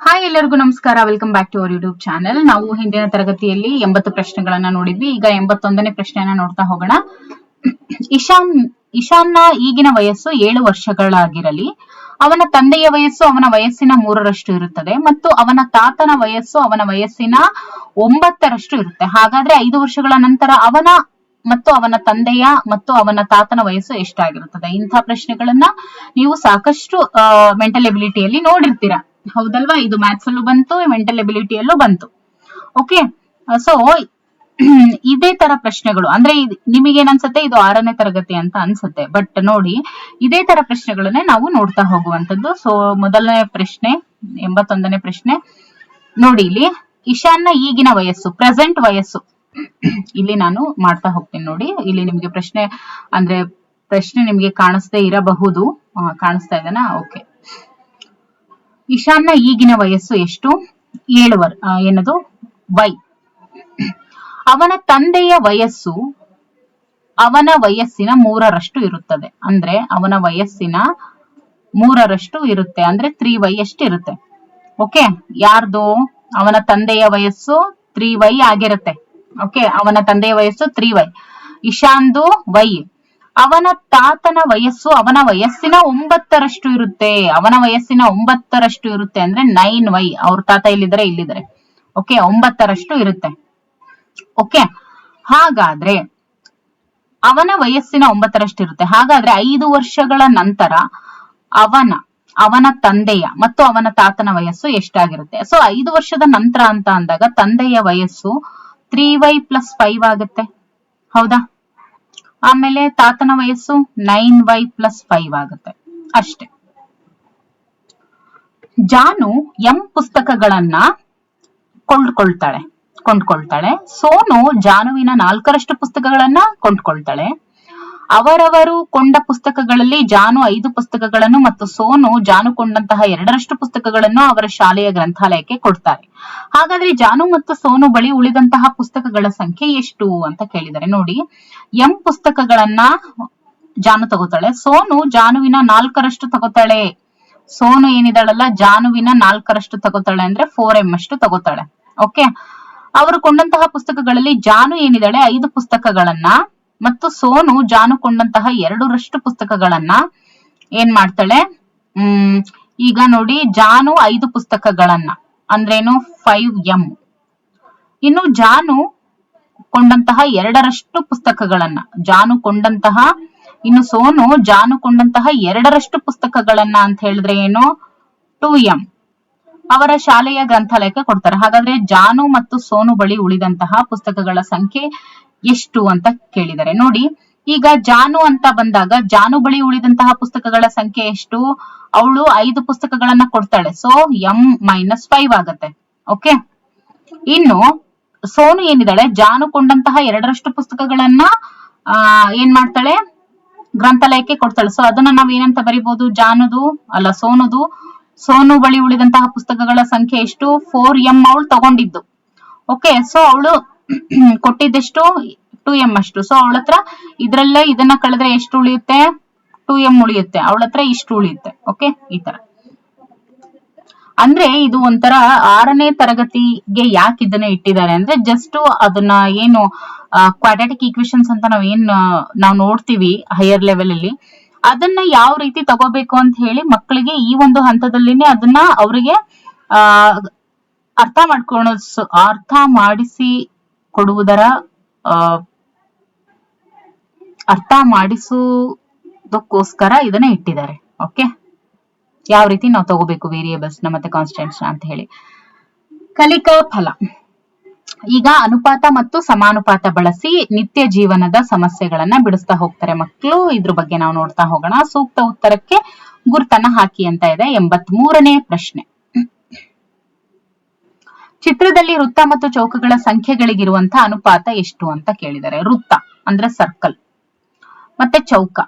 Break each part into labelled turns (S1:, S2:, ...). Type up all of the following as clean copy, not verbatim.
S1: Hi ಎಲ್ಲರಿಗೂ ನಮಸ್ಕಾರ. Welcome back to our YouTube channel. ನಾವು ಹಿಂದಿನ ತರಗತಿಯಲ್ಲಿ 80 ಪ್ರಶ್ನೆಗಳನ್ನ ನೋಡಿದ್ವಿ. ಈಗ 81ನೇ ಪ್ರಶ್ನೆಯನ್ನ ನೋಡ್ತಾ ಹೋಗೋಣ. ಇಶಾನ್ನ ಈಗಿನ ವಯಸ್ಸು 7 ವರ್ಷಗಳಾಗಿರಲಿ. ಅವನ ತಂದೆಯ ವಯಸ್ಸು ಅವನ ವಯಸ್ಸಿನ 3ರಷ್ಟು ಇರುತ್ತದೆ ಮತ್ತು ಅವನ ತಾತನ ವಯಸ್ಸು ಅವನ ವಯಸ್ಸಿನ 9ರಷ್ಟು ಇರುತ್ತೆ. ಹಾಗಾದ್ರೆ 5 ವರ್ಷಗಳ ನಂತರ ಅವನ ತಂದೆಯ ಮತ್ತು ಅವನ ತಾತನ ವಯಸ್ಸು ಎಷ್ಟಾಗಿರುತ್ತದೆ? ಇಂಥ ಪ್ರಶ್ನೆಗಳನ್ನ ನೀವು ಸಾಕಷ್ಟು ಮೆಂಟಲ್ ಎಬಿಲಿಟಿಯಲ್ಲಿ ನೋಡಿರ್ತೀರಾ, ಹೌದಲ್ವಾ? ಇದು ಮ್ಯಾಥ್ಸ್ ಅಲ್ಲೂ ಬಂತು, ಮೆಂಟಲ್ ಎಬಿಲಿಟಿಯಲ್ಲೂ ಬಂತು. ಓಕೆ, ಸೊ ಇದೇ ತರ ಪ್ರಶ್ನೆಗಳು ಅಂದ್ರೆ ನಿಮಗೆ ಏನನ್ಸುತ್ತೆ, ಇದು 6ನೇ ತರಗತಿ ಅಂತ ಅನ್ಸುತ್ತೆ. ಬಟ್ ನೋಡಿ, ಇದೇ ತರ ಪ್ರಶ್ನೆಗಳನ್ನೇ ನಾವು ನೋಡ್ತಾ ಹೋಗುವಂತದ್ದು. ಸೊ ಮೊದಲನೇ ಪ್ರಶ್ನೆ, 81ನೇ ಪ್ರಶ್ನೆ ನೋಡಿ. ಇಲ್ಲಿ ಇಶಾನ್ನ ಈಗಿನ ವಯಸ್ಸು, ಪ್ರೆಸೆಂಟ್ ವಯಸ್ಸು ಇಲ್ಲಿ ನಾನು ಮಾಡ್ತಾ ಹೋಗ್ತೀನಿ. ನೋಡಿ, ಇಲ್ಲಿ ನಿಮ್ಗೆ ಪ್ರಶ್ನೆ ನಿಮ್ಗೆ ಕಾಣಿಸ್ದೇ ಇರಬಹುದು. ಕಾಣಿಸ್ತಾ ಇದೆನಾ? ಓಕೆ. ಇಶಾನ್ನ ಈಗಿನ ವಯಸ್ಸು ಎಷ್ಟು? 7 ಏನದು ವೈ. ಅವನ ತಂದೆಯ ವಯಸ್ಸು ಅವನ ವಯಸ್ಸಿನ 3ರಷ್ಟು ಇರುತ್ತದೆ. ಅಂದ್ರೆ ಅವನ ವಯಸ್ಸಿನ 3ರಷ್ಟು ಇರುತ್ತೆ, ಅಂದ್ರೆ 3y ಅಷ್ಟು ಇರುತ್ತೆ. ಓಕೆ, ಯಾರ್ದು? ಅವನ ತಂದೆಯ ವಯಸ್ಸು 3y ಆಗಿರುತ್ತೆ. ಓಕೆ, ಅವನ ತಂದೆಯ ವಯಸ್ಸು 3y, ಇಶಾನ್ದು ವೈ. ಅವನ ತಾತನ ವಯಸ್ಸು ಅವನ ವಯಸ್ಸಿನ 9ರಷ್ಟು ಇರುತ್ತೆ. ಅವನ ವಯಸ್ಸಿನ 9ರಷ್ಟು ಇರುತ್ತೆ ಅಂದ್ರೆ 9y. ಅವ್ರ ತಾತ ಇಲ್ಲಿದ್ದಾರೆ. ಓಕೆ, 9ರಷ್ಟು ಇರುತ್ತೆ. ಓಕೆ, ಹಾಗಾದ್ರೆ ಅವನ ವಯಸ್ಸಿನ 9ರಷ್ಟು ಇರುತ್ತೆ. ಹಾಗಾದ್ರೆ 5 ವರ್ಷಗಳ ನಂತರ ಅವನ ತಂದೆಯ ಮತ್ತು ಅವನ ತಾತನ ವಯಸ್ಸು ಎಷ್ಟಾಗಿರುತ್ತೆ? ಸೊ 5 ವರ್ಷದ ನಂತರ ಅಂತ ಅಂದಾಗ ತಂದೆಯ ವಯಸ್ಸು 3y + 5 ಆಗುತ್ತೆ, ಹೌದಾ? ಆಮೇಲೆ ತಾತನ ವಯಸ್ಸು 9y + 5 ಆಗುತ್ತೆ ಅಷ್ಟೇ. ಜಾನು ಪುಸ್ತಕಗಳನ್ನ ಕೊಂಡ್ಕೊಳ್ತಾಳೆ. ಸೋನು ಜಾನುವಿನ 4ರಷ್ಟು ಪುಸ್ತಕಗಳನ್ನ ಕೊಂಡ್ಕೊಳ್ತಾಳೆ. ಅವರವರು ಕೊಂಡ ಪುಸ್ತಕಗಳಲ್ಲಿ ಜಾನು 5 ಪುಸ್ತಕಗಳನ್ನು ಮತ್ತು ಸೋನು ಜಾನು ಕೊಂಡಂತಹ 2ರಷ್ಟು ಪುಸ್ತಕಗಳನ್ನು ಅವರ ಶಾಲೆಯ ಗ್ರಂಥಾಲಯಕ್ಕೆ ಕೊಡ್ತಾರೆ. ಹಾಗಾದ್ರೆ ಜಾನು ಮತ್ತು ಸೋನು ಬಳಿ ಉಳಿದಂತಹ ಪುಸ್ತಕಗಳ ಸಂಖ್ಯೆ ಎಷ್ಟು ಅಂತ ಕೇಳಿದರೆ, ನೋಡಿ, ಪುಸ್ತಕಗಳನ್ನ ಜಾನು ತಗೋತಾಳೆ. ಸೋನು ಜಾನುವಿನ 4ರಷ್ಟು ತಗೋತಾಳೆ. ಸೋನು ಏನಿದಾಳಲ್ಲ, ಜಾನುವಿನ 4ರಷ್ಟು ತಗೋತಾಳೆ ಅಂದ್ರೆ 4m ಅಷ್ಟು ತಗೋತಾಳೆ. ಓಕೆ, ಅವರು ಕೊಂಡಂತಹ ಪುಸ್ತಕಗಳಲ್ಲಿ ಜಾನು ಏನಿದಾಳೆ 5 ಪುಸ್ತಕಗಳನ್ನ ಮತ್ತು ಸೋನು ಜಾನು ಕೊಂಡಂತಹ 2ರಷ್ಟು ಪುಸ್ತಕಗಳನ್ನ ಏನ್ ಮಾಡ್ತಾಳೆ? ಈಗ ನೋಡಿ, ಜಾನು 5 ಪುಸ್ತಕಗಳನ್ನ ಅಂದ್ರೇನು 5m. ಇನ್ನು ಜಾನು ಕೊಂಡಂತಹ 2ರಷ್ಟು ಪುಸ್ತಕಗಳನ್ನ ಇನ್ನು ಸೋನು ಜಾನು ಕೊಂಡಂತಹ 2ರಷ್ಟು ಪುಸ್ತಕಗಳನ್ನ ಅಂತ ಹೇಳಿದ್ರೆ ಏನು? 2m. ಅವರ ಶಾಲೆಯ ಗ್ರಂಥಾಲಯಕ್ಕೆ ಕೊಡ್ತಾರೆ. ಹಾಗಾದ್ರೆ ಜಾನು ಮತ್ತು ಸೋನು ಬಳಿ ಉಳಿದಂತಹ ಪುಸ್ತಕಗಳ ಸಂಖ್ಯೆ ಎಷ್ಟು ಅಂತ ಕೇಳಿದರೆ, ನೋಡಿ, ಈಗ ಜಾನು ಅಂತ ಬಂದಾಗ ಜಾನು ಬಳಿ ಉಳಿದಂತಹ ಪುಸ್ತಕಗಳ ಸಂಖ್ಯೆ ಎಷ್ಟು? ಅವಳು 5 ಪುಸ್ತಕಗಳನ್ನ ಕೊಡ್ತಾಳೆ. ಸೊ m - 5 ಆಗತ್ತೆ. ಓಕೆ, ಇನ್ನು ಸೋನು ಏನಿದಾಳೆ, ಜಾನು ಕೊಂಡಂತಹ 2ರಷ್ಟು ಪುಸ್ತಕಗಳನ್ನ ಏನ್ ಮಾಡ್ತಾಳೆ? ಗ್ರಂಥಾಲಯಕ್ಕೆ ಕೊಡ್ತಾಳೆ. ಸೊ ಅದನ್ನ ನಾವ್ ಏನಂತ ಬರಿಬಹುದು? ಸೋನು ಬಳಿ ಉಳಿದಂತಹ ಪುಸ್ತಕಗಳ ಸಂಖ್ಯೆ ಎಷ್ಟು? 4m ಅವಳು ತಗೊಂಡಿದ್ದು. ಓಕೆ, ಸೊ ಅವಳು ಕೊಟ್ಟಿದ್ದೆಷ್ಟು? 2m ಅಷ್ಟು. ಸೊ ಅವಳ ಹತ್ರ ಇದನ್ನ ಕಳೆದ್ರೆ ಎಷ್ಟು ಉಳಿಯುತ್ತೆ? 2m ಉಳಿಯುತ್ತೆ. ಅವಳ ಹತ್ರ ಇಷ್ಟು ಉಳಿಯುತ್ತೆ. ಓಕೆ, ಈ ತರ. ಅಂದ್ರೆ ಇದು ಒಂಥರ 6ನೇ ತರಗತಿಗೆ ಯಾಕೆ ಇದನ್ನ ಇಟ್ಟಿದ್ದಾರೆ ಅಂದ್ರೆ, ಜಸ್ಟ್ ಅದನ್ನ ಏನು ಕ್ವಾಡ್ರಾಟಿಕ್ ಈಕ್ವೇಶನ್ಸ್ ಅಂತ ನಾವು ನೋಡ್ತೀವಿ ಹೈಯರ್ ಲೆವೆಲ್ ಅಲ್ಲಿ, ಅದನ್ನ ಯಾವ ರೀತಿ ತಗೋಬೇಕು ಅಂತ ಹೇಳಿ ಮಕ್ಕಳಿಗೆ ಈ ಒಂದು ಹಂತದಲ್ಲಿನೇ ಅದನ್ನ ಅವರಿಗೆ ಅರ್ಥ ಮಾಡಿಸುವುದಕ್ಕೋಸ್ಕರ ಇದನ್ನ ಇಟ್ಟಿದ್ದಾರೆ. ಓಕೆ, ಯಾವ ರೀತಿ ನಾವು ತಗೋಬೇಕು ವೇರಿಯೇಬಲ್ಸ್ ಮತ್ತೆ ಕಾನ್ಸ್ಟೆಂಟ್ಸ್ ಅಂತ ಹೇಳಿ. ಕಲಿಕಾ ಫಲ. ಈಗ ಅನುಪಾತ ಮತ್ತು ಸಮಾನುಪಾತ ಬಳಸಿ ನಿತ್ಯ ಜೀವನದ ಸಮಸ್ಯೆಗಳನ್ನ ಬಿಡಿಸ್ತಾ ಹೋಗ್ತಾರೆ ಮಕ್ಕಳು. ಇದ್ರ ಬಗ್ಗೆ ನಾವು ನೋಡ್ತಾ ಹೋಗೋಣ. ಸೂಕ್ತ ಉತ್ತರಕ್ಕೆ ಗುರುತನ್ನ ಹಾಕಿ ಅಂತ ಇದೆ. 83ನೇ ಪ್ರಶ್ನೆ. ಚಿತ್ರದಲ್ಲಿ ವೃತ್ತ ಮತ್ತು ಚೌಕಗಳ ಸಂಖ್ಯೆಗಳಿಗಿರುವಂತಹ ಅನುಪಾತ ಎಷ್ಟು ಅಂತ ಕೇಳಿದ್ದಾರೆ. ವೃತ್ತ ಅಂದ್ರೆ ಸರ್ಕಲ್ ಮತ್ತೆ ಚೌಕ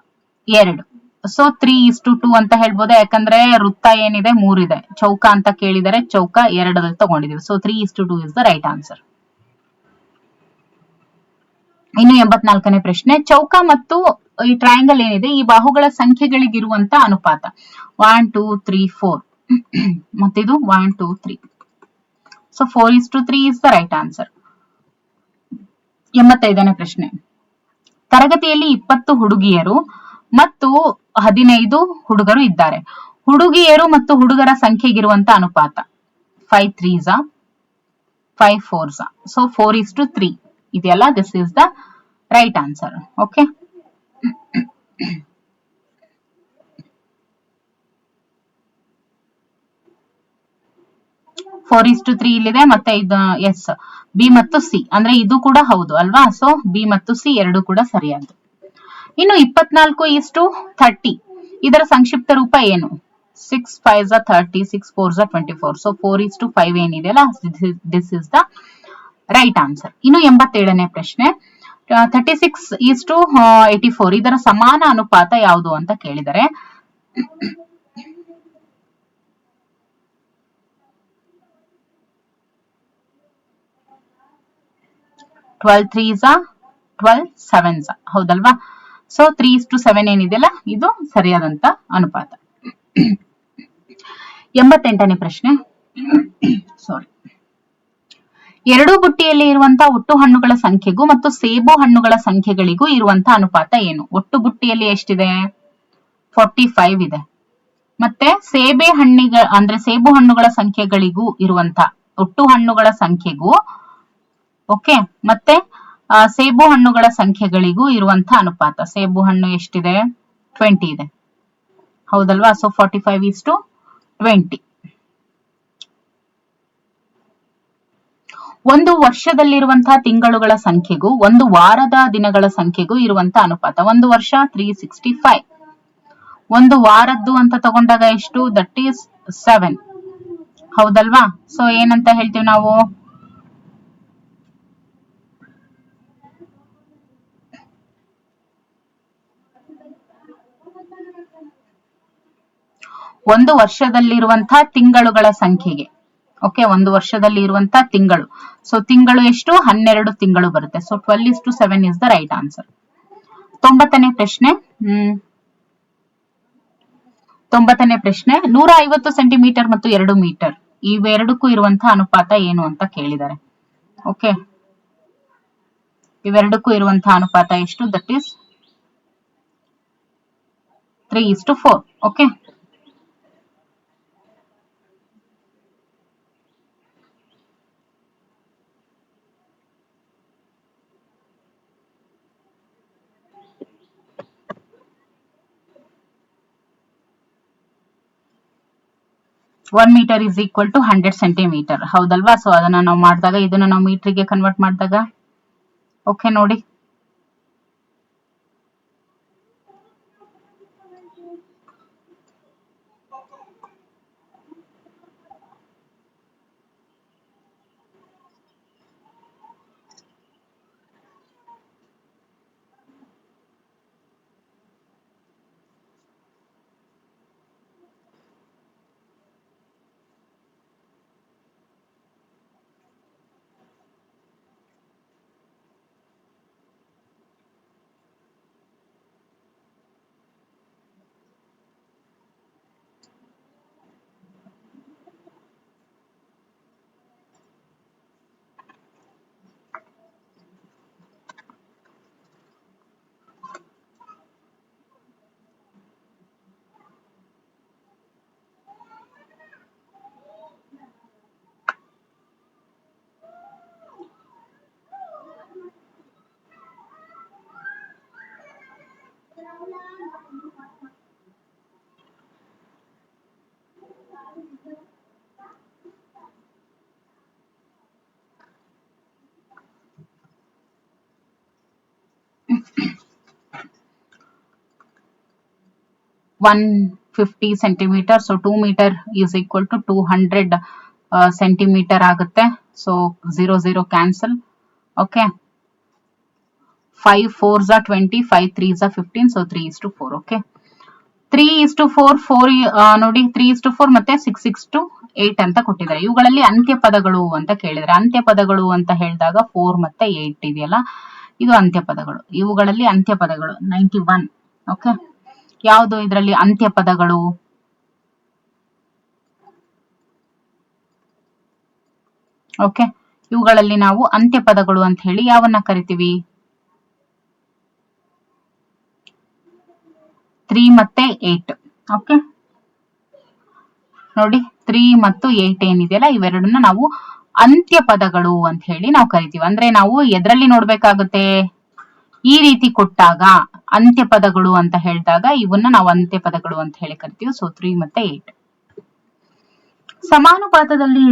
S1: 2. ಸೊ 3:2 ಅಂತ ಹೇಳ್ಬೋದು. ಯಾಕಂದ್ರೆ ವೃತ್ತ ಏನಿದೆ 3 ಇದೆ, ಚೌಕ ಅಂತ ಕೇಳಿದರೆ ಚೌಕ 2 ತಗೊಂಡಿದೀವಿ. So 3:2 is the right answer. ಇನ್ನು 84ನೇ ಪ್ರಶ್ನೆ. ಚೌಕ ಮತ್ತು ಈ ಟ್ರಯಾಂಗಲ್ ಏನಿದೆ, ಈ ಬಾಹುಗಳ ಸಂಖ್ಯೆಗಳಿಗಿರುವಂತ ಅನುಪಾತ 1 2 3 4 ಮತ್ತಿದು 1 2 3. So 4:3 is the right answer. 85ನೇ ಪ್ರಶ್ನೆ. ತರಗತಿಯಲ್ಲಿ 20 ಹುಡುಗಿಯರು ಮತ್ತು 15 ಹುಡುಗರು ಇದ್ದಾರೆ. ಹುಡುಗಿಯರು ಮತ್ತು ಹುಡುಗರ ಸಂಖ್ಯೆಗಿರುವಂತ ಅನುಪಾತ 5 3s 5 4s. ಸೊ 4:3 ಇದೆಯಲ್ಲ, this is the right answer. Okay, 4:3 ಇಲ್ಲಿದೆ. ಮತ್ತೆ ಇದು ಎಸ್, ಬಿ ಮತ್ತು ಸಿ ಅಂದ್ರೆ ಇದು ಕೂಡ ಹೌದು ಅಲ್ವಾ. ಸೊ ಬಿ ಮತ್ತು ಸಿ ಎರಡು ಕೂಡ ಸರಿಯಾದ್ದು. ಇನ್ನು 24:30 ಇದರ ಸಂಕ್ಷಿಪ್ತ ರೂಪ ಏನು? 6 5s 30, 6 4s 24. ಸೊ 4:5 ಏನಿದೆಯಲ್ಲ, this is the right answer. ಇನ್ನು 87ನೇ ಪ್ರಶ್ನೆ. 36:84 ಇದರ ಸಮಾನ ಅನುಪಾತ ಯಾವುದು ಅಂತ ಕೇಳಿದರೆ 12 3s 12 7s ಹೌದಲ್ವಾ. ಸೊ 3:7 ಏನಿದೆಯಲ್ಲ, ಇದು ಸರಿಯಾದಂತ ಅನುಪಾತ. 88ನೇ ಪ್ರಶ್ನೆ. ಸಾರಿ. ಎರಡೂ ಬುಟ್ಟಿಯಲ್ಲಿ ಇರುವಂತಹ ಒಟ್ಟು ಹಣ್ಣುಗಳ ಸಂಖ್ಯೆಗೂ ಮತ್ತು ಸೇಬು ಹಣ್ಣುಗಳ ಸಂಖ್ಯೆಗಳಿಗೂ ಇರುವಂತಹ ಅನುಪಾತ ಏನು? ಒಟ್ಟು ಬುಟ್ಟಿಯಲ್ಲಿ ಎಷ್ಟಿದೆ? 45 ಇದೆ. ಮತ್ತೆ ಸೇಬೆ ಅಂದ್ರೆ ಸೇಬು ಹಣ್ಣುಗಳ ಸಂಖ್ಯೆಗಳಿಗೂ ಇರುವಂತ ಒಟ್ಟು ಹಣ್ಣುಗಳ ಸಂಖ್ಯೆಗೂ, ಓಕೆ, ಮತ್ತೆ ಸೇಬು ಹಣ್ಣುಗಳ ಸಂಖ್ಯೆಗಳಿಗೂ ಇರುವಂತ ಅನುಪಾತ. ಸೇಬು ಹಣ್ಣು ಎಷ್ಟಿದೆ? 20 ಇದೆ ಹೌದಲ್ವಾ. ಸೊ 45:20. ಒಂದು ವರ್ಷದಲ್ಲಿರುವಂತಹ ತಿಂಗಳುಗಳ ಸಂಖ್ಯೆಗೂ ಒಂದು ವಾರದ ದಿನಗಳ ಸಂಖ್ಯೆಗೂ ಇರುವಂತಹ ಅನುಪಾತ. ಒಂದು ವರ್ಷ 365. ಒಂದು ವಾರದ್ದು ಅಂತ ತಗೊಂಡಾಗ ಎಷ್ಟು? ದಟ್ ಈಸ್ 7 ಹೌದಲ್ವಾ. ಸೊ ಏನಂತ ಹೇಳ್ತೀವಿ ನಾವು? ಒಂದು ವರ್ಷದಲ್ಲಿರುವಂತಹ ತಿಂಗಳುಗಳ ಸಂಖ್ಯೆಗೆ, ಓಕೆ, ಒಂದು ವರ್ಷದಲ್ಲಿ ಇರುವಂತಹ ತಿಂಗಳು. ಸೊ ತಿಂಗಳು ಎಷ್ಟು? 12 ತಿಂಗಳು ಬರುತ್ತೆ. So 12:7 is the right answer. 90ನೇ ಪ್ರಶ್ನೆ. 90ನೇ ಪ್ರಶ್ನೆ. 150 ಸೆಂಟಿಮೀಟರ್ ಮತ್ತು 2 ಮೀಟರ್ ಇವೆರಡಕ್ಕೂ ಇರುವಂತಹ ಅನುಪಾತ ಏನು ಅಂತ ಕೇಳಿದ್ದಾರೆ. ಓಕೆ, ಇವೆರಡಕ್ಕೂ ಇರುವಂತಹ ಅನುಪಾತ ಎಷ್ಟು? That is 3:4. Okay, one metre is equal to 100 centimetre ಹೌದಲ್ವಾ. ಸೊ ಅದನ್ನ ನಾವು ಮಾಡಿದಾಗ, ಇದನ್ನ ನಾವು ಮೀಟರ್ಗೆ ಕನ್ವರ್ಟ್ ಮಾಡಿದಾಗ, ಓಕೆ ನೋಡಿ, $150 centimeter. So 2 meter is equal to 200 centimeter ಆಗುತ್ತೆ. So 0 0 cancel. Okay, 5 4s 20, 5 3s 15. So 3:4. Okay, 3:4 4 ನೋಡಿ, 3:4 ಮತ್ತೆ 6:8 ಅಂತ ಕೊಟ್ಟಿದ್ದಾರೆ. ಇವುಗಳಲ್ಲಿ ಅಂತ್ಯ ಪದಗಳು ಅಂತ ಕೇಳಿದ್ರೆ, ಅಂತ್ಯ ಪದಗಳು ಅಂತ ಹೇಳಿದಾಗ 4 ಮತ್ತೆ 8 ಇದೆಯಲ್ಲ, ಇದು ಅಂತ್ಯ ಪದಗಳು. ಇವುಗಳಲ್ಲಿ ಅಂತ್ಯ ಪದಗಳು 91. ಓಕೆ, ಯಾವುದು ಇದರಲ್ಲಿ ಅಂತ್ಯ ಪದಗಳು? ಓಕೆ, ಇವುಗಳಲ್ಲಿ ನಾವು ಅಂತ್ಯಪದಗಳು ಅಂತ ಹೇಳಿ ಯಾವನ್ನ ಕರಿತೀವಿ? 3 ಮತ್ತೆ 8. ಓಕೆ, ನೋಡಿ 3 ಮತ್ತು 8 ಏನಿದೆಯಲ್ಲ, ಇವೆರಡನ್ನ ನಾವು ಅಂತ್ಯಪದಗಳು ಅಂತ ಹೇಳಿ ನಾವು ಕರಿತೀವಿ. ಅಂದ್ರೆ ನಾವು ಎದ್ರಲ್ಲಿ ನೋಡ್ಬೇಕಾಗುತ್ತೆ? ಈ ರೀತಿ ಕೊಟ್ಟಾಗ ಅಂತ್ಯಪದಗಳು ಅಂತ ಹೇಳಿದಾಗ ಇವನ್ನ ನಾವು ಅಂತ್ಯಪದಗಳು ಅಂತ ಹೇಳಿ ಕರಿತೀವಿ. ಸೊ 3 ಮತ್ತೆ 8 ಸಮಾನುಪಾತದಲ್ಲಿ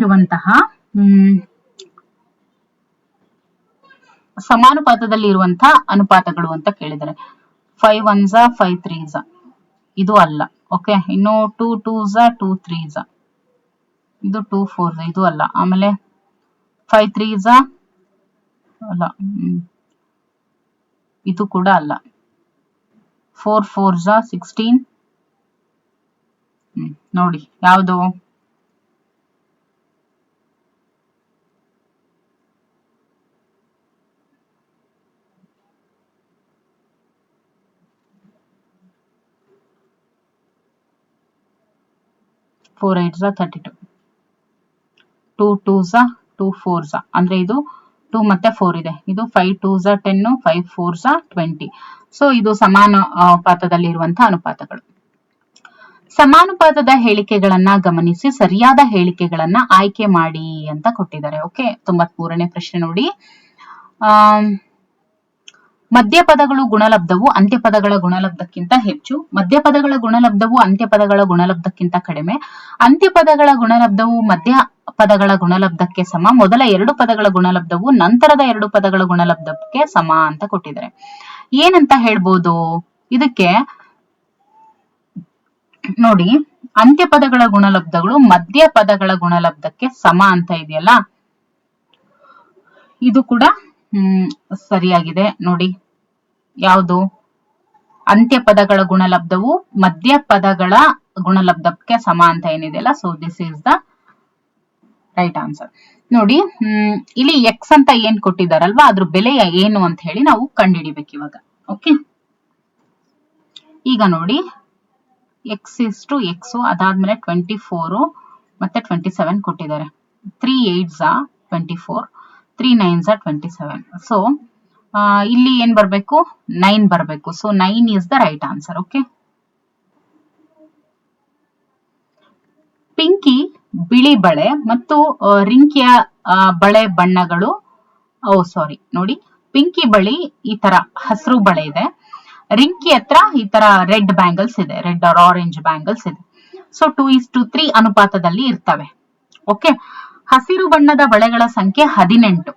S1: ಇರುವಂತಹ ಅನುಪಾತಗಳು ಅಂತ ಕೇಳಿದರೆ 5 1s 5 3s ಇದು ಅಲ್ಲ. ಓಕೆ, ಇನ್ನು 2 2s 2 3s ಇದು 2 4s ಇದು ಅಲ್ಲ. ಆಮೇಲೆ 5 3s ಅಲ್ಲ, ಇದು ಕೂಡ ಅಲ್ಲ. 4 4s 16 ನೋಡಿ ಯಾವುದು? ಫೋರ್ 8s 32, 2 2s 2 4s ಅಂದ್ರೆ ಇದು 2 ಮತ್ತೆ 4 ಇದೆ. ಇದು 5 2s 10, 5 4s 20. ಸೊ ಇದು ಸಮಾನುಪಾತದಲ್ಲಿ ಇರುವಂತಹ ಅನುಪಾತಗಳು. ಸಮಾನುಪಾತದ ಹೇಳಿಕೆಗಳನ್ನ ಗಮನಿಸಿ ಸರಿಯಾದ ಹೇಳಿಕೆಗಳನ್ನ ಆಯ್ಕೆ ಮಾಡಿ ಅಂತ ಕೊಟ್ಟಿದ್ದಾರೆ. ಓಕೆ, 93ನೇ ಪ್ರಶ್ನೆ ನೋಡಿ. ಮಧ್ಯಪದಗಳು ಗುಣಲಬ್ಧವು ಅಂತ್ಯಪದಗಳ ಗುಣಲಬ್ಧಕ್ಕಿಂತ ಹೆಚ್ಚು, ಮಧ್ಯಪದಗಳ ಗುಣಲಬ್ಧವು ಅಂತ್ಯಪದಗಳ ಗುಣಲಬ್ಧಕ್ಕಿಂತ ಕಡಿಮೆ, ಅಂತ್ಯಪದಗಳ ಗುಣಲಬ್ಧವು ಮಧ್ಯ ಪದಗಳ ಗುಣಲಬ್ಧಕ್ಕೆ ಸಮ, ಮೊದಲ 2 ಪದಗಳ ಗುಣಲಬ್ಧವು ನಂತರದ 2 ಪದಗಳ ಗುಣಲಬ್ಧಕ್ಕೆ ಸಮ ಅಂತ ಕೊಟ್ಟಿದ್ದಾರೆ. ಏನಂತ ಹೇಳ್ಬೋದು ಇದಕ್ಕೆ? ನೋಡಿ, ಅಂತ್ಯಪದಗಳ ಗುಣಲಬ್ಧಗಳು ಮಧ್ಯ ಪದಗಳ ಗುಣಲಬ್ಧಕ್ಕೆ ಸಮ ಅಂತ ಇದೆಯಲ್ಲ, ಇದು ಕೂಡ ಸರಿಯಾಗಿದೆ. ನೋಡಿ ಯಾವುದು? ಅಂತ್ಯಪದಗಳ ಗುಣಲಬ್ಧವು ಮಧ್ಯ ಪದಗಳ ಗುಣಲಬ್ಧಕ್ಕೆ ಸಮ ಅಂತ ಏನಿದೆಯಲ್ಲ, so this is the right answer. ನೋಡಿ, ಇಲ್ಲಿ ಎಕ್ಸ್ ಅಂತ ಏನ್ ಕೊಟ್ಟಿದಾರಲ್ವಾ, ಅದ್ರ ಬೆಲೆ ಏನು ಅಂತ ಹೇಳಿ ನಾವು ಕಂಡುಹಿಡಿಬೇಕು ಇವಾಗ. ಓಕೆ, ಈಗ ನೋಡಿ ಎಕ್ಸ್ ಇಷ್ಟು ಎಕ್ಸ್, ಅದಾದ್ಮೇಲೆ 24 ಮತ್ತೆ 27 ಕೊಟ್ಟಿದ್ದಾರೆ. 3 8s 24, 3 9s 27. ಸೊ ಇಲ್ಲಿ ಏನ್ ಬರ್ಬೇಕು? 9 ಬರ್ಬೇಕು. So 9 is the right answer. Okay, Pinki ಬಿಳಿ ಬಳೆ ಮತ್ತು ರಿಂಕಿಯ ಬಳೆ ಬಣ್ಣಗಳು, ನೋಡಿ, ಪಿಂಕಿ ಬಳಿ ಈ ತರ ಹಸಿರು ಬಳೆ ಇದೆ, ರಿಂಕಿ ಹತ್ರ ಈ ತರ ರೆಡ್ ಬ್ಯಾಂಗಲ್ಸ್ ಇದೆ, ರೆಡ್ ಆರ್ ಆರೆಂಜ್ ಬ್ಯಾಂಗಲ್ಸ್ ಇದೆ. ಸೊ 2:3 ಅನುಪಾತದಲ್ಲಿ ಇರ್ತವೆ. ಓಕೆ, ಹಸಿರು ಬಣ್ಣದ ಬಳೆಗಳ ಸಂಖ್ಯೆ 18.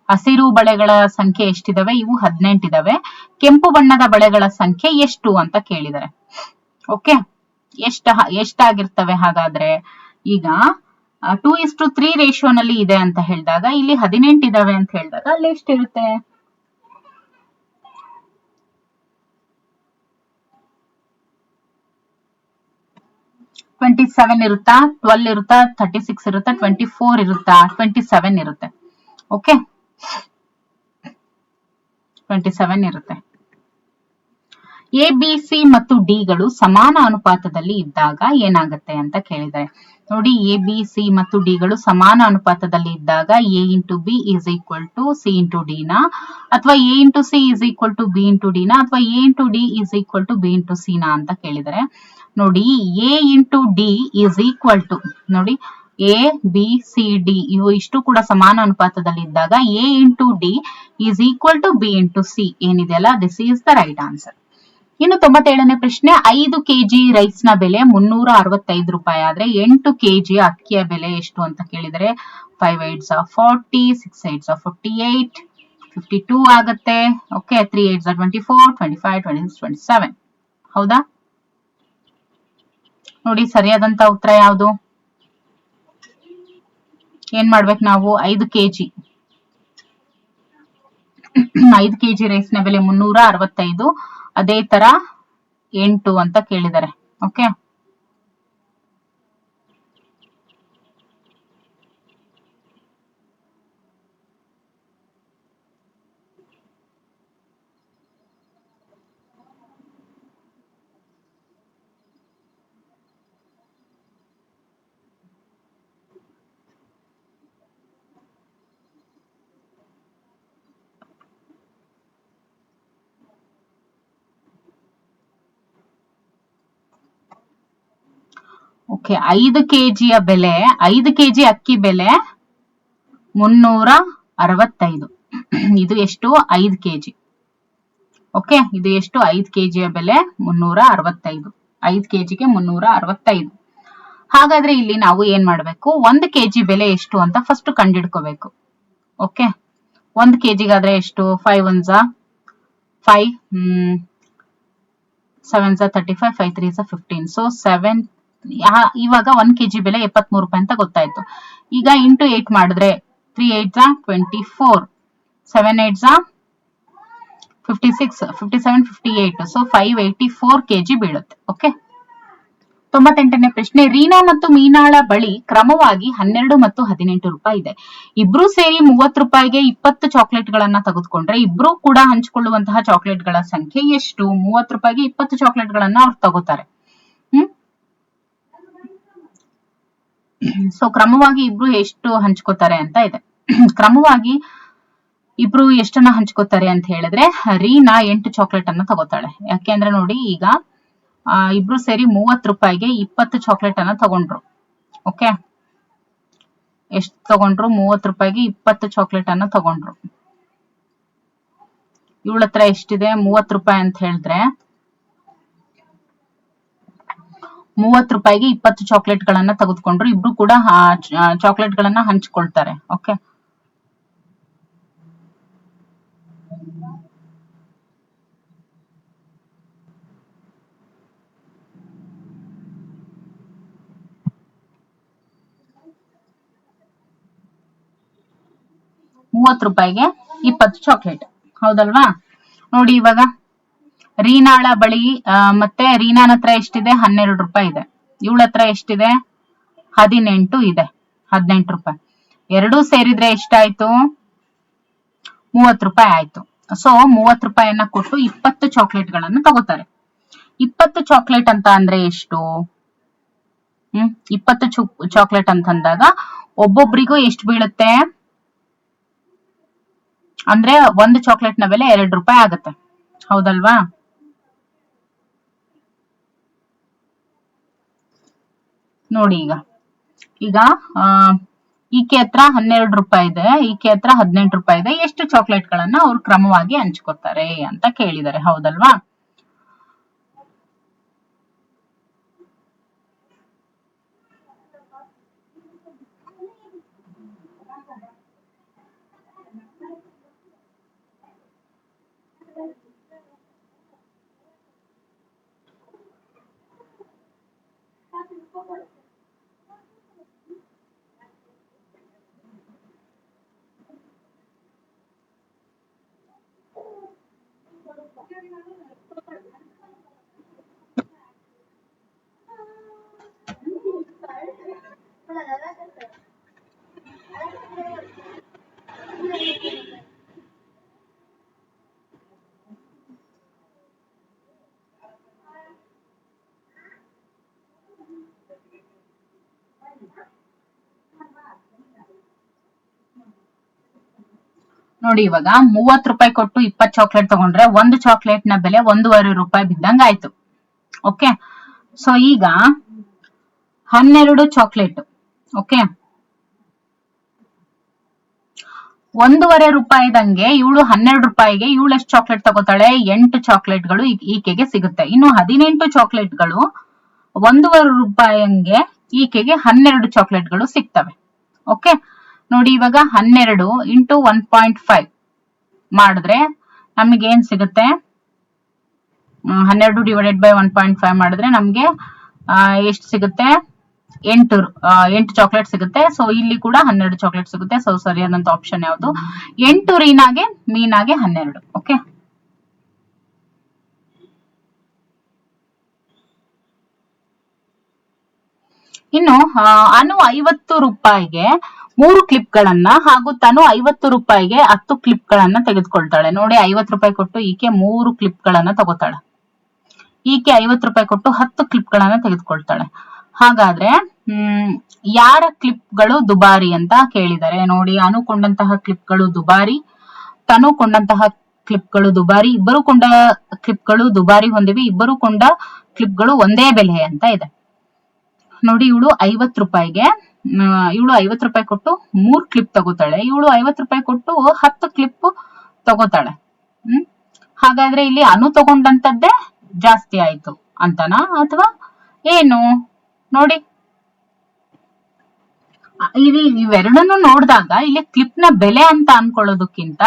S1: ಹಸಿರು ಬಳೆಗಳ ಸಂಖ್ಯೆ ಎಷ್ಟಿದಾವೆ? ಇವು 18 ಇದಾವೆ. ಕೆಂಪು ಬಣ್ಣದ ಬಳೆಗಳ ಸಂಖ್ಯೆ ಎಷ್ಟು ಅಂತ ಕೇಳಿದ್ದಾರೆ. ಓಕೆ, ಎಷ್ಟಾಗಿರ್ತವೆ ಹಾಗಾದ್ರೆ? ಈಗ 2:3 ರೇಷಿಯೋನಲ್ಲಿ ಇದೆ ಅಂತ ಹೇಳಿದಾಗ, ಇಲ್ಲಿ 18 ಇದಾವೆ ಅಂತ ಹೇಳಿದಾಗ ಅಲ್ಲಿ ಎಷ್ಟಿರುತ್ತೆ? $27 ಇರುತ್ತಾ, 12 ಇರುತ್ತಾ, 36 ಇರುತ್ತಾ, 24 ಇರುತ್ತಾ? 27 ಇರುತ್ತೆ. ಓಕೆ, 27 ಇರುತ್ತೆ. ಎ ಬಿ ಸಿ ಮತ್ತು ಡಿ ಗಳು ಸಮಾನ ಅನುಪಾತದಲ್ಲಿ ಇದ್ದಾಗ ಏನಾಗುತ್ತೆ ಅಂತ ಕೇಳಿದ್ದಾರೆ. ನೋಡಿ, ಎ ಬಿ ಸಿ ಮತ್ತು ಡಿ ಗಳು ಸಮಾನ ಅನುಪಾತದಲ್ಲಿ ಇದ್ದಾಗ A into B is equal to C into D ನ, ಅಥವಾ A into C is equal to B into D ನ, ಅಥವಾ A into D is equal to B into C ನ ಅಂತ ಕೇಳಿದರೆ, ನೋಡಿ A into D is equal to, ನೋಡಿ A B C D ಇವು ಇಷ್ಟು ಕೂಡ ಸಮಾನ ಅನುಪಾತದಲ್ಲಿ ಇದ್ದಾಗ A into D is equal to B into C ಏನಿದೆಯಲ್ಲ, this is the right answer. ಇನ್ನು 97ನೇ ಪ್ರಶ್ನೆ, 5 ಕೆಜಿ ರೈಸ್ ನ ಬೆಲೆ 365 ರೂಪಾಯಿ ಆದ್ರೆ 8 ಕೆಜಿ ಅಕ್ಕಿಯ ಬೆಲೆ ಎಷ್ಟು ಅಂತ ಕೇಳಿದರೆ, 5 8s 40, 6 8s 48, 52 ಆಗುತ್ತೆ. Okay, 3 8s 24, 25, 26, 27. ಹೌದಾ? ನೋಡಿ, ಸರಿಯಾದಂತ ಉತ್ತರ ಯಾವುದು? ಏನ್ ಮಾಡ್ಬೇಕು ನಾವು? 5 ಕೆಜಿ ರೈಸ್ ನ ಬೆಲೆ 365, ಅದೇ ತರ 8 ಅಂತ ಕೇಳಿದ್ದಾರೆ. ಓಕೆ, ಓಕೆ, 5 kg ಬೆಲೆ, 5 kg ಅಕ್ಕಿ ಬೆಲೆ 365. ಇದು ಎಷ್ಟು? 5 kg. ಓಕೆ, ಇದು ಎಷ್ಟು? 5 kg ಬೆಲೆ 365. 5 kgಗೆ 365. ಹಾಗಾದ್ರೆ ಇಲ್ಲಿ ನಾವು ಏನ್ ಮಾಡ್ಬೇಕು? 1 kg ಬೆಲೆ ಎಷ್ಟು ಅಂತ ಫಸ್ಟ್ ಕಂಡಿಡ್ಕೋಬೇಕು. ಓಕೆ, 1 kg ಎಷ್ಟು? 5 1s 5, 7s 35, 5 3s 15. ಸೊ 7. ಇವಾಗ 1 kg ಬೆಲೆ 73 ರೂಪಾಯಿ ಅಂತ ಗೊತ್ತಾಯ್ತು. ಈಗ ಇಂಟು 8 ಮಾಡಿದ್ರೆ 3 8s 24, 7 8s 56, 57 58. ಸೊ 584 kg ಬೀಳುತ್ತೆ. ಓಕೆ, 98ನೇ ಪ್ರಶ್ನೆ. ರೀನಾ ಮತ್ತು ಮೀನಾಳ ಬಳಿ ಕ್ರಮವಾಗಿ 12 ಮತ್ತು 18 ರೂಪಾಯಿ ಇದೆ. ಇಬ್ರು ಸೇರಿ 30 ರೂಪಾಯಿಗೆ 20 ಚಾಕ್ಲೇಟ್ ಗಳನ್ನ ತೆಗೆದುಕೊಂಡ್ರೆ ಇಬ್ರು ಕೂಡ ಹಂಚಿಕೊಳ್ಳುವಂತಹ ಚಾಕ್ಲೇಟ್ ಗಳ ಸಂಖ್ಯೆ ಎಷ್ಟು? 30 ರೂಪಾಯಿಗೆ 20 ಚಾಕ್ಲೇಟ್ ಗಳನ್ನ ಅವ್ರು ತಗೋತಾರೆ. ಸೊ ಕ್ರಮವಾಗಿ ಇಬ್ರು ಎಷ್ಟು ಹಂಚ್ಕೋತಾರೆ ಅಂತ ಇದೆ. ಕ್ರಮವಾಗಿ ಇಬ್ರು ಎಷ್ಟನ್ನ ಹಂಚ್ಕೋತಾರೆ ಅಂತ ಹೇಳಿದ್ರೆ, ರೀನಾ 8 ಚಾಕ್ಲೇಟ್ ಅನ್ನ ತಗೋತಾಳೆ. ಯಾಕೆಂದ್ರೆ ನೋಡಿ, ಈಗ ಇಬ್ರು ಸೇರಿ 30 ರೂಪಾಯಿಗೆ 20 ಚಾಕ್ಲೇಟ್ ಅನ್ನ ತಗೊಂಡ್ರು. ಓಕೆ, ಎಷ್ಟು ತಗೊಂಡ್ರು? 30 ರೂಪಾಯಿಗೆ 20 ಚಾಕ್ಲೇಟ್ ಅನ್ನ ತಗೊಂಡ್ರು. ಇವಳ ಹತ್ರ ಎಷ್ಟಿದೆ? 30 ರೂಪಾಯಿ ಅಂತ ಹೇಳಿದ್ರೆ 30 ರೂಪಾಯಿಗೆ 20 ಚಾಕ್ಲೇಟ್ ಗಳನ್ನ ತೆಗೆದುಕೊಂಡ್ರು. ಇಬ್ರು ಕೂಡ ಚಾಕ್ಲೇಟ್ ಗಳನ್ನ ಹಂಚ್ಕೊಳ್ತಾರೆ. ಓಕೆ, ರೂಪಾಯಿಗೆ 20 ಚಾಕ್ಲೇಟ್. ಹೌದಲ್ವಾ? ನೋಡಿ, ಇವಾಗ ರೀನಾಳ ಬಳಿ ಮತ್ತೆ ರೀನಾನ ಹತ್ರ ಎಷ್ಟಿದೆ? 12 ರೂಪಾಯಿ ಇದೆ. ಇವಳ ಹತ್ರ ಎಷ್ಟಿದೆ? 18 ಇದೆ. 18 ರೂಪಾಯಿ. ಎರಡೂ ಸೇರಿದ್ರೆ ಎಷ್ಟಾಯ್ತು? 30 ರೂಪಾಯಿ ಆಯ್ತು. ಸೊ 30 ರೂಪಾಯಿಯನ್ನ ಕೊಟ್ಟು 20 ಚಾಕ್ಲೇಟ್ ಗಳನ್ನ ತಗೋತಾರೆ. 20 ಚಾಕ್ಲೇಟ್ ಅಂತ ಅಂದ್ರೆ ಎಷ್ಟು? 20 ಚಾಕ್ಲೇಟ್ ಅಂತಂದಾಗ ಒಬ್ಬೊಬ್ರಿಗೂ ಎಷ್ಟು ಬೀಳುತ್ತೆ ಅಂದ್ರೆ, ಒಂದು ಚಾಕ್ಲೇಟ್ ನ ಬೆಲೆ 2 ರೂಪಾಯಿ ಆಗುತ್ತೆ. ಹೌದಲ್ವಾ? ನೋಡಿ, ಈಗ ಈಕೆ ಹತ್ರ 12 ರೂಪಾಯಿ ಇದೆ, ಈಕೆ ಹತ್ರ 18 ರೂಪಾಯಿ ಇದೆ. ಎಷ್ಟು ಚಾಕ್ಲೇಟ್ ಗಳನ್ನ ಅವ್ರು ಕ್ರಮವಾಗಿ ಹಂಚ್ಕೋತಾರೆ ಅಂತ ಕೇಳಿದ್ದಾರೆ. ಹೌದಲ್ವಾ? ನೋಡಿ, ಇವಾಗ 30 ರೂಪಾಯಿ ಕೊಟ್ಟು 20 ಚಾಕ್ಲೇಟ್ ತಗೊಂಡ್ರೆ ಒಂದು ಚಾಕ್ಲೇಟ್ ನ ಬೆಲೆ 1.5 ರೂಪಾಯಿ ಬಿದ್ದಂಗ ಆಯ್ತು. ಓಕೆ, ಸೊ ಈಗ 12 ಚಾಕ್ಲೇಟ್. ಓಕೆ, 1.5 ರೂಪಾಯಿದಂಗೆ ಇವಳು 12 ರೂಪಾಯಿಗೆ ಇವಳು ಎಷ್ಟು ಚಾಕ್ಲೇಟ್ ತಗೋತಾಳೆ? 8 ಚಾಕ್ಲೇಟ್ಗಳು ಈಕೆಗೆ ಸಿಗುತ್ತೆ. ಇನ್ನು 18 ಚಾಕ್ಲೇಟ್ಗಳು 1.5 ರೂಪಾಯಿಗೆ ಈಕೆಗೆ 12 ಚಾಕ್ಲೇಟ್ಗಳು ಸಿಗ್ತವೆ. ಓಕೆ, ನೋಡಿ, ಇವಾಗ 12 ಇಂಟು 1.5 ಮಾಡಿದ್ರೆ ನಮ್ಗೆ ಏನ್ ಸಿಗುತ್ತೆ? 12 ಡಿವೈಡೆಡ್ ಬೈ 1.5 ಮಾಡಿದ್ರೆ ನಮ್ಗೆ ಎಷ್ಟು ಸಿಗುತ್ತೆ? 8 ಚಾಕ್ಲೇಟ್ ಸಿಗುತ್ತೆ. ಸೊ ಇಲ್ಲಿ ಕೂಡ 12 ಚಾಕ್ಲೇಟ್ ಸಿಗುತ್ತೆ. ಸೊ ಸರಿಯಾದಂತ ಆಪ್ಷನ್ ಯಾವುದು? 8 ರೀನಾಗೆ, ಮೀನಾಗೆ 12. ಓಕೆ, ಇನ್ನು ಅನು 50 ರೂಪಾಯಿಗೆ 3 ಕ್ಲಿಪ್ ಗಳನ್ನ ಹಾಗೂ ತನು 50 ರೂಪಾಯಿಗೆ 10 ಕ್ಲಿಪ್ ಗಳನ್ನ ತೆಗೆದುಕೊಳ್ತಾಳೆ. ನೋಡಿ, 50 ರೂಪಾಯಿ ಕೊಟ್ಟು ಈಕೆ 3 ಕ್ಲಿಪ್ ಗಳನ್ನ ತಗೋತಾಳೆ. ಈಕೆ 50 ರೂಪಾಯಿ ಕೊಟ್ಟು 10 ಕ್ಲಿಪ್ ಗಳನ್ನ ತೆಗೆದುಕೊಳ್ತಾಳೆ. ಹಾಗಾದ್ರೆ ಯಾರ ಕ್ಲಿಪ್ಗಳು ದುಬಾರಿ ಅಂತ ಕೇಳಿದ್ದಾರೆ. ನೋಡಿ, ಅನು ಕೊಂಡಂತಹ ಕ್ಲಿಪ್ಗಳು ದುಬಾರಿ, ತನು ಕೊಂಡಂತಹ ಕ್ಲಿಪ್ಗಳು ದುಬಾರಿ, ಇಬ್ಬರು ಕೊಂಡ ಕ್ಲಿಪ್ಗಳು ದುಬಾರಿ ಹೊಂದಿವೆ, ಇಬ್ಬರು ಕೊಂಡ ಕ್ಲಿಪ್ಗಳು ಒಂದೇ ಬೆಲೆ ಅಂತ ಇದೆ. ನೋಡಿ ಇವಳು 50 ರೂಪಾಯಿಗೆ ಇವಳು 50 ರೂಪಾಯಿ ಕೊಟ್ಟು 3 ಕ್ಲಿಪ್ ತಗೋತಾಳೆ, ಇವಳು 50 ರೂಪಾಯಿ ಕೊಟ್ಟು 10 ಕ್ಲಿಪ್ ತಗೋತಾಳೆ. ಹಾಗಾದ್ರೆ ಇಲ್ಲಿ ಅನು ತಗೊಂಡಂತದ್ದೇ ಜಾಸ್ತಿ ಆಯ್ತು ಅಂತನಾ ಅಥವಾ ಏನು? ನೋಡಿ ಇಲ್ಲಿ ಇವೆರಡನ್ನು ನೋಡಿದಾಗ ಇಲ್ಲಿ ಕ್ಲಿಪ್ ನ ಬೆಲೆ ಅಂತ ಅನ್ಕೊಳ್ಳೋದಕ್ಕಿಂತ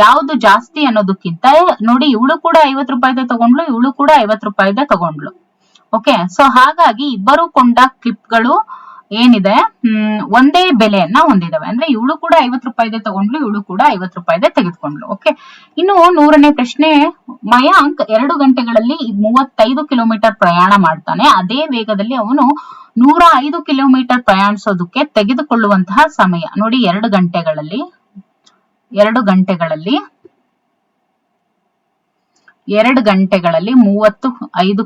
S1: ಯಾವ್ದು ಜಾಸ್ತಿ ಅನ್ನೋದಕ್ಕಿಂತ ನೋಡಿ ಇವಳು ಕೂಡ 50 ರೂಪಾಯಿದೆ ತಗೊಂಡ್ಲು, ಇವಳು ಕೂಡ 50 ರೂಪಾಯಿದೆ ತಗೊಂಡ್ಲು. ಓಕೆ, ಸೊ ಹಾಗಾಗಿ ಇಬ್ಬರು ಕೊಂಡ ಕ್ಲಿಪ್ಗಳು ಏನಿದೆ ಒಂದೇ ಬೆಲೆಯನ್ನ ಹೊಂದಿದಾವೆ. ಅಂದ್ರೆ ಇವಳು ಕೂಡ 50 ರೂಪಾಯಿದೆ ತಗೊಂಡ್ಲು, ಇವಳು ಕೂಡ 50 ರೂಪಾಯಿದೆ ತೆಗೆದುಕೊಂಡ್ಲು. ಓಕೆ, ಇನ್ನು 100ನೇ ಪ್ರಶ್ನೆ. ಮಯಾಂಕ್ 2 ಗಂಟೆಗಳಲ್ಲಿ 35 ಕಿಲೋಮೀಟರ್ ಪ್ರಯಾಣ ಮಾಡ್ತಾನೆ. ಅದೇ ವೇಗದಲ್ಲಿ ಅವನು 105 ಕಿಲೋಮೀಟರ್ ಪ್ರಯಾಣಿಸೋದಕ್ಕೆ ತೆಗೆದುಕೊಳ್ಳುವಂತಹ ಸಮಯ ನೋಡಿ 2 ಗಂಟೆಗಳಲ್ಲಿ 35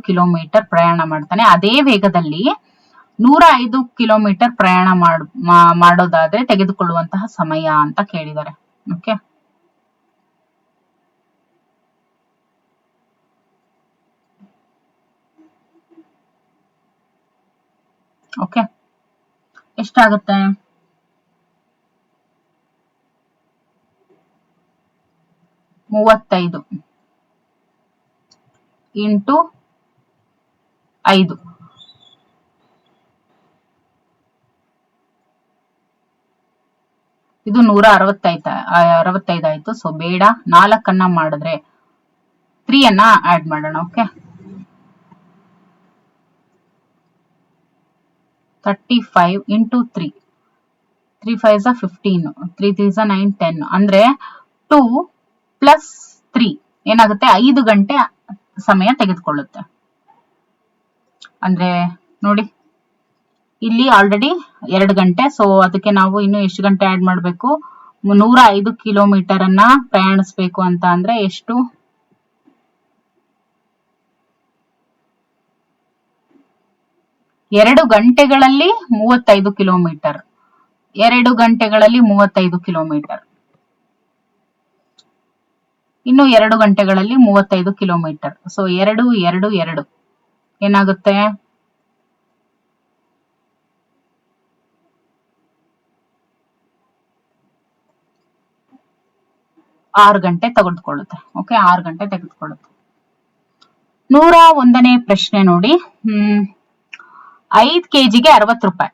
S1: ಕಿಲೋಮೀಟರ್ ಪ್ರಯಾಣ ಮಾಡ್ತಾನೆ. ಅದೇ ವೇಗದಲ್ಲಿ 105 ಕಿಲೋಮೀಟರ್ ಪ್ರಯಾಣ ಮಾಡೋದಾದ್ರೆ ತೆಗೆದುಕೊಳ್ಳುವಂತಹ ಸಮಯ ಅಂತ ಕೇಳಿದ್ದಾರೆ. ಓಕೆ, ಓಕೆ, ಎಷ್ಟಾಗುತ್ತೆ? 35 ಇಂಟು 5 ಇದು 165 ಆಯ್ತು. ಸೊ ಬೇಡ, 4 ಮಾಡಿದ್ರೆ 3 ಆಡ್ ಮಾಡೋಣ. ಓಕೆ, 35 ಇಂಟು 3 3 5 15 3 3 9 10 ಅಂದ್ರೆ 2 ಪ್ಲಸ್ 3 ಏನಾಗುತ್ತೆ? 5 ಗಂಟೆ ಸಮಯ ತೆಗೆದುಕೊಳ್ಳುತ್ತೆ. ಅಂದ್ರೆ ನೋಡಿ ಇಲ್ಲಿ ಆಲ್ರೆಡಿ 2 ಗಂಟೆ. ಸೊ ಅದಕ್ಕೆ ನಾವು ಇನ್ನು ಎಷ್ಟು ಗಂಟೆ ಆಡ್ ಮಾಡ್ಬೇಕು? 105 ಕಿಲೋಮೀಟರ್ ಅನ್ನ ಪ್ರಯಾಣಿಸ್ಬೇಕು ಅಂತ ಅಂದ್ರೆ ಎಷ್ಟು? 2 ಗಂಟೆಗಳಲ್ಲಿ 35 ಕಿಲೋಮೀಟರ್ 2 ಗಂಟೆಗಳಲ್ಲಿ 35 ಕಿಲೋಮೀಟರ್ ಇನ್ನು 2 ಗಂಟೆಗಳಲ್ಲಿ 35 ಕಿಲೋಮೀಟರ್. ಸೊ 2 2 2 ಏನಾಗುತ್ತೆ? 6 ಗಂಟೆ ತೆಗೆದುಕೊಳ್ಳುತ್ತೆ. ಓಕೆ, 6 ಗಂಟೆ ತೆಗೆದುಕೊಳ್ಳುತ್ತೆ. 101ನೇ ಪ್ರಶ್ನೆ ನೋಡಿ. 5 ಕೆಜಿಗೆ 60 ರೂಪಾಯಿ.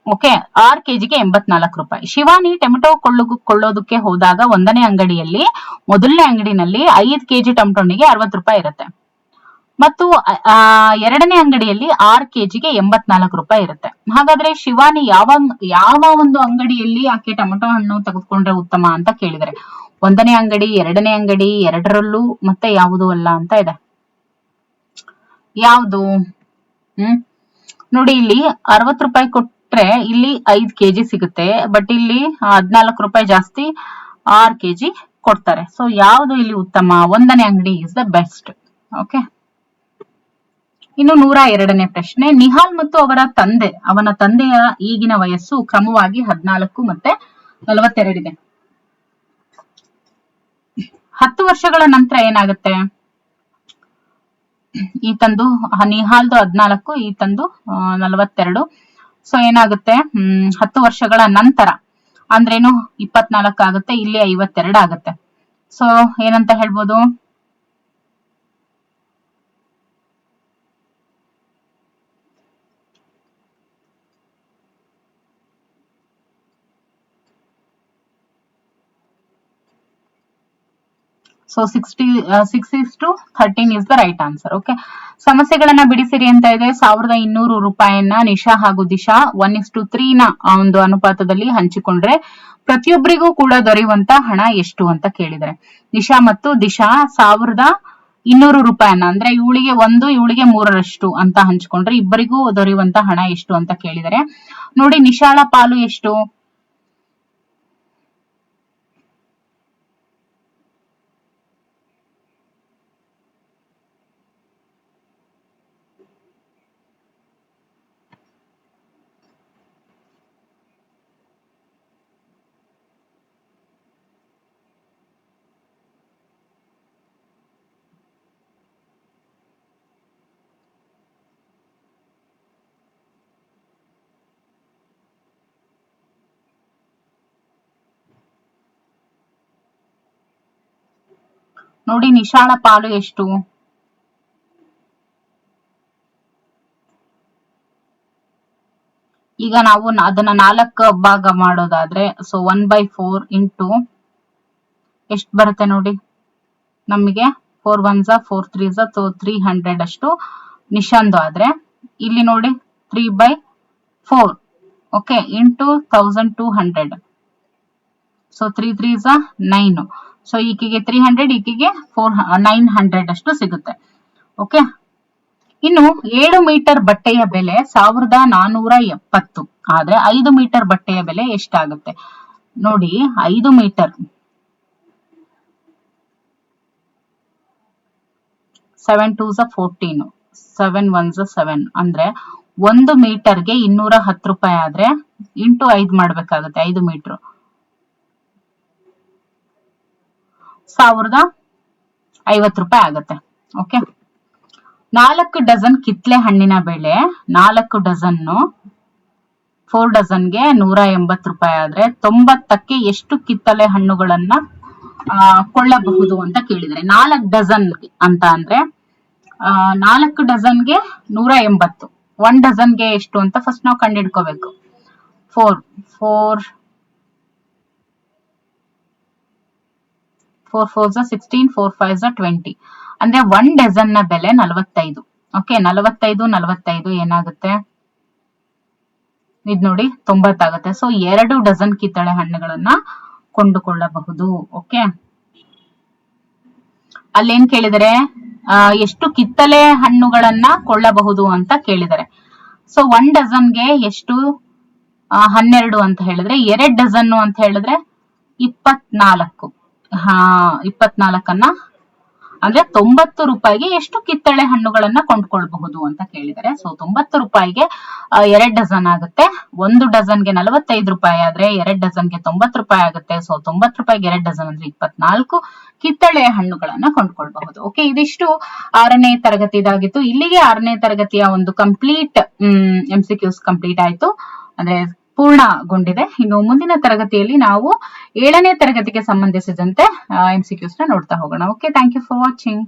S1: ಓಕೆ, 6 ಕೆಜಿಗೆ 84 ರೂಪಾಯಿ. ಶಿವಾನಿ ಟೊಮೆಟೊ ಕೊಳ್ಳೋದಕ್ಕೆ ಹೋದಾಗ 1ನೇ ಅಂಗಡಿಯಲ್ಲಿ ಮೊದಲನೇ ಅಂಗಡಿನಲ್ಲಿ 5 ಕೆಜಿ ಟೊಮೆಟೊನಿಗೆ 60 ರೂಪಾಯಿ ಇರುತ್ತೆ ಮತ್ತು 2ನೇ ಅಂಗಡಿಯಲ್ಲಿ 6 ಕೆಜಿಗೆ 84 ರೂಪಾಯಿ ಇರುತ್ತೆ. ಹಾಗಾದ್ರೆ ಶಿವಾನಿ ಯಾವ ಒಂದು ಅಂಗಡಿಯಲ್ಲಿ ಆಕೆ ಟೊಮೆಟೊ ಹಣ್ಣು ತೆಗೆದುಕೊಂಡ್ರೆ ಉತ್ತಮ ಅಂತ ಕೇಳಿದರೆ 1ನೇ ಅಂಗಡಿ, 2ನೇ ಅಂಗಡಿ, ಎರಡರಲ್ಲೂ ಮತ್ತೆ ಯಾವುದು ಅಲ್ಲ ಅಂತ ಇದೆ. ಯಾವುದು? ನೋಡಿ ಇಲ್ಲಿ 60 ರೂಪಾಯಿ ಕೊಟ್ರೆ ಇಲ್ಲಿ 5 ಕೆಜಿ ಸಿಗುತ್ತೆ. ಬಟ್ ಇಲ್ಲಿ 14 ರೂಪಾಯಿ ಜಾಸ್ತಿ 6 ಕೆಜಿ ಕೊಡ್ತಾರೆ. ಸೊ ಯಾವುದು ಇಲ್ಲಿ ಉತ್ತಮ? 1ನೇ ಅಂಗಡಿ ಇಸ್ ದ ಬೆಸ್ಟ್. ಓಕೆ, ಇನ್ನು 102ನೇ ಪ್ರಶ್ನೆ. ನಿಹಾಲ್ ಮತ್ತು ಅವನ ತಂದೆಯ ಈಗಿನ ವಯಸ್ಸು ಕ್ರಮವಾಗಿ 14 ಮತ್ತೆ 42 ಇದೆ. 10 ವರ್ಷಗಳ ನಂತರ ಏನಾಗುತ್ತೆ? ಈ ತಂದು ನಿಹಾಲ್ದು 14, ಈ ತಂದು 42. ಸೊ ಏನಾಗುತ್ತೆ? 10 ವರ್ಷಗಳ ನಂತರ ಅಂದ್ರೇನು 24 ಆಗುತ್ತೆ, ಇಲ್ಲಿ 52 ಆಗುತ್ತೆ. ಸೊ ಏನಂತ ಹೇಳ್ಬೋದು? So 6:13 is the right answer. Okay, ಸಮಸ್ಯೆಗಳನ್ನ ಬಿಡಿಸಿರಿ ಅಂತ ಇದೆ. 1200 ರೂಪಾಯಿಯನ್ನ ನಿಶಾ ಹಾಗೂ ದಿಶಾ 1:3 ನ ಒಂದು ಅನುಪಾತದಲ್ಲಿ ಹಂಚಿಕೊಂಡ್ರೆ ಪ್ರತಿಯೊಬ್ಬರಿಗೂ ಕೂಡ ದೊರೆಯುವಂತ ಹಣ ಎಷ್ಟು ಅಂತ ಕೇಳಿದರೆ, ನಿಶಾ ಮತ್ತು ದಿಶಾ 1200 ರೂಪಾಯಿಯನ್ನ ಅಂದ್ರೆ ಇವಳಿಗೆ 1, ಇವಳಿಗೆ 3ರಷ್ಟು ಅಂತ ಹಂಚಿಕೊಂಡ್ರೆ ಇಬ್ಬರಿಗೂ ದೊರೆಯುವಂತ ಹಣ ಎಷ್ಟು ಅಂತ ಕೇಳಿದರೆ, ನೋಡಿ ನಿಶಾಳ ಪಾಲು ಎಷ್ಟು? ನೋಡಿ ನಿಶಾಳ ಪಾಲು ಎಷ್ಟು? ಈಗ ನಾವು ಅದನ್ನ 4 ಭಾಗ ಮಾಡೋದಾದ್ರೆ ಸೊ 1/4 ಇಂಟು ಎಷ್ಟು ಬರುತ್ತೆ ನೋಡಿ, ನಮಗೆ 4 1s 4 3s 300 ಅಷ್ಟು ನಿಶಾಂದು ಆದ್ರೆ, ಇಲ್ಲಿ ನೋಡಿ 3/4 okay into 1200 so 3 3s 9. So ಈಕೆಗೆ 300, ಈಕೆಗೆ 900 ಅಷ್ಟು ಸಿಗುತ್ತೆ. ಓಕೆ, ಇನ್ನು 7 ಮೀಟರ್ ಬಟ್ಟೆಯ ಬೆಲೆ 1470. ಆದ್ರೆ 5 ಮೀಟರ್ ಬಟ್ಟೆಯ ಬೆಲೆ ಎಷ್ಟಾಗುತ್ತೆ ನೋಡಿ. 5 ಮೀಟರ್ 7 2s 14, 7 1s 7 ಅಂದ್ರೆ 1 ಮೀಟರ್ಗೆ 210 ರೂಪಾಯಿ ಆದ್ರೆ ಇಂಟು 5 ಮಾಡ್ಬೇಕಾಗುತ್ತೆ. 5 ಮೀಟರ್ 1050 ರೂಪಾಯಿ ಆಗುತ್ತೆ. ಓಕೆ, 4 ಡಜನ್ ಕಿತ್ಲೆ ಹಣ್ಣಿನ ಬೆಲೆ 4 ಡಜನ್ 4 ಡಜನ್ಗೆ 180 ರೂಪಾಯಿ ಆದ್ರೆ 90ಕ್ಕೆ ಎಷ್ಟು ಕಿತ್ತಳೆ ಹಣ್ಣುಗಳನ್ನ ಕೊಳ್ಳಬಹುದು ಅಂತ ಕೇಳಿದ್ರೆ, 4 ಡಜನ್ ಅಂತ ಅಂದ್ರೆ 4 ಡಜನ್ಗೆ 180, 1 ಡಜನ್ಗೆ ಎಷ್ಟು ಅಂತ ಫಸ್ಟ್ ನಾವು ಕಂಡಿಡ್ಕೋಬೇಕು. 4 4s 16, 4 5s 20 ಅಂದ್ರೆ 1 ಡಜನ್ ನ ಬೆಲೆ 45. ಓಕೆ, 45 ಏನಾಗುತ್ತೆ ಇದ್ ನೋಡಿ 90 ಆಗುತ್ತೆ. ಸೊ 2 ಡಜನ್ ಕಿತ್ತಳೆ ಹಣ್ಣುಗಳನ್ನ ಕೊಂಡುಕೊಳ್ಳಬಹುದು. ಓಕೆ, ಅಲ್ಲೇನ್ ಕೇಳಿದರೆ ಎಷ್ಟು ಕಿತ್ತಳೆ ಹಣ್ಣುಗಳನ್ನ ಕೊಳ್ಳಬಹುದು ಅಂತ ಕೇಳಿದರೆ. ಸೊ 1 ಡಜನ್ಗೆ ಎಷ್ಟು 12 ಅಂತ ಹೇಳಿದ್ರೆ, 2 ಡಜನ್ ಅಂತ ಹೇಳಿದ್ರೆ 24. 24 ಅಂದ್ರೆ 90 ರೂಪಾಯಿಗೆ ಎಷ್ಟು ಕಿತ್ತಳೆ ಹಣ್ಣುಗಳನ್ನ ಕೊಂಡ್ಕೊಳ್ಬಹುದು ಅಂತ ಕೇಳಿದರೆ. ಸೊ 90 ರೂಪಾಯಿಗೆ 2 ಡಜನ್ ಆಗುತ್ತೆ. 1 ಡಜನ್ಗೆ 45 ರೂಪಾಯಿ ಆದ್ರೆ 2 ಡಜನ್ಗೆ 90 ರೂಪಾಯಿ ಆಗುತ್ತೆ. ಸೊ 90 ರೂಪಾಯಿಗೆ 2 ಡಜನ್ ಅಂದ್ರೆ 24 ಕಿತ್ತಳೆ ಹಣ್ಣುಗಳನ್ನ ಕೊಂಡ್ಕೊಳ್ಬಹುದು. ಓಕೆ, ಇದಿಷ್ಟು 6ನೇ ತರಗತಿದಾಗಿತ್ತು. ಇಲ್ಲಿಗೆ 6ನೇ ತರಗತಿಯ ಒಂದು ಕಂಪ್ಲೀಟ್ MCQs ಕಂಪ್ಲೀಟ್ ಆಯ್ತು, ಅಂದ್ರೆ ಪೂರ್ಣಗೊಂಡಿದೆ. ಇನ್ನು ಮುಂದಿನ ತರಗತಿಯಲ್ಲಿ ನಾವು 7ನೇ ತರಗತಿಗೆ ಸಂಬಂಧಿಸಿದಂತೆ MCQs ನ ನೋಡ್ತಾ ಹೋಗೋಣ. Okay, thank you for watching.